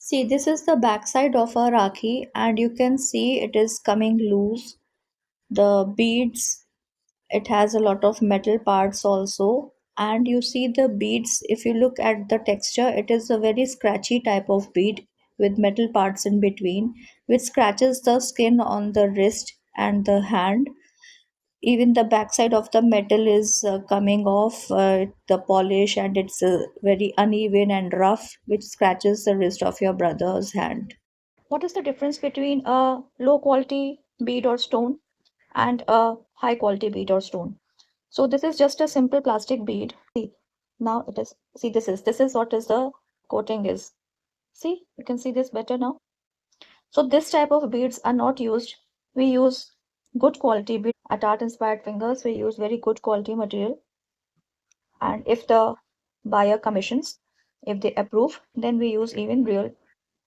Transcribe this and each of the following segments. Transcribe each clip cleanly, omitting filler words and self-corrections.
See, this is the backside of a Rakhi, and you can see it is coming loose. The beads, it has a lot of metal parts also. And you see the beads, if you look at the texture, it is a very scratchy type of bead with metal parts in between, which scratches the skin on the wrist and the hand. Even the backside of the metal is coming off the polish, and it's very uneven and rough, which scratches the wrist of your brother's hand. What is the difference between a low quality bead or stone and a high quality bead or stone? So this is just a simple plastic bead. See, now it is, see, this is what is the coating is. See, you can see this better now. So this type of beads are not used. We use good quality bead. At Art Inspired Fingers, we use very good quality material. And if the buyer commissions, if they approve, then we use even real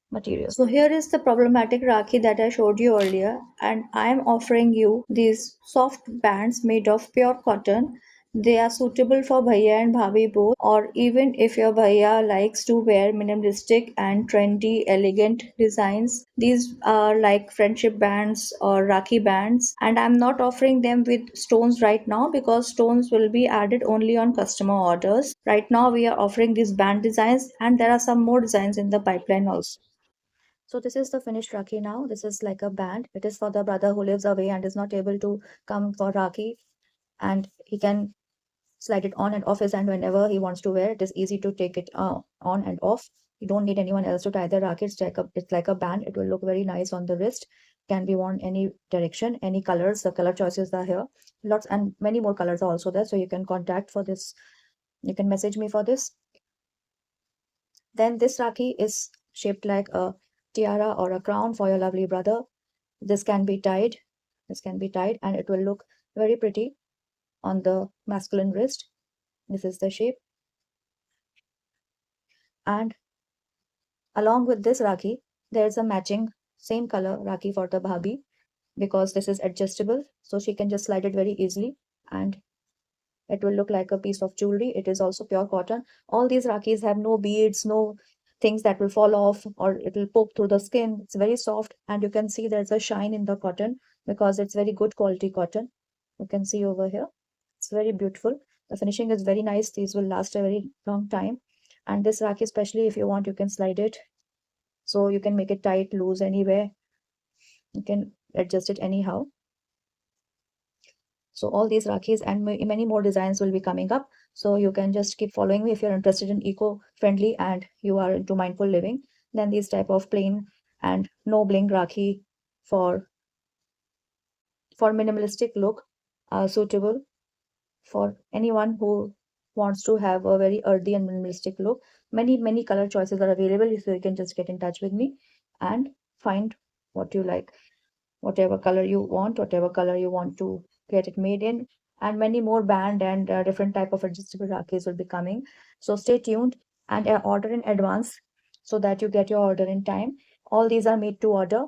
material. So here is the problematic Rakhi that I showed you earlier, and I am offering you these soft bands made of pure cotton. They are suitable for bhaiya and bhabhi both, or even if your bhaiya likes to wear minimalistic and trendy, elegant designs. These are like friendship bands or Rakhi bands, and I'm not offering them with stones right now because stones will be added only on customer orders. Right now, we are offering these band designs, and there are some more designs in the pipeline also. So this is the finished Rakhi now. This is like a band. It is for the brother who lives away and is not able to come for Rakhi, and he can slide it on and off his hand whenever he wants to wear. It is easy to take it on and off. You don't need anyone else to tie the Rakhi. It's like a band. It will look very nice on the wrist. Can be worn any direction, any colors. The color choices are here. Lots and many more colors are also there. So you can contact for this. You can message me for this. Then this Rakhi is shaped like a tiara or a crown for your lovely brother. This can be tied. This can be tied, and it will look very pretty on the masculine wrist. This is the shape. And along with this Rakhi, there is a matching same color Rakhi for the bhabhi, because this is adjustable. So she can just slide it very easily, and it will look like a piece of jewelry. It is also pure cotton. All these Rakhis have no beads, no things that will fall off or it will poke through the skin. It's very soft, and you can see there's a shine in the cotton because it's very good quality cotton. You can see over here. It's very beautiful. The finishing is very nice. These will last a very long time. And this Rakhi, especially if you want, you can slide it. So you can make it tight, loose, anywhere. You can adjust it anyhow. So all these Rakhis and many more designs will be coming up. So you can just keep following me if you're interested in eco-friendly and you are into mindful living. Then these type of plain and no bling Rakhi for minimalistic look are suitable for anyone who wants to have a very earthy and minimalistic look. Many color choices are available, so you can just get in touch with me and find what you like, whatever color you want, whatever color you want to get it made in. And many more band and different type of adjustable Rakhis will be coming. So stay tuned and order in advance so that you get your order in time. All these are made to order.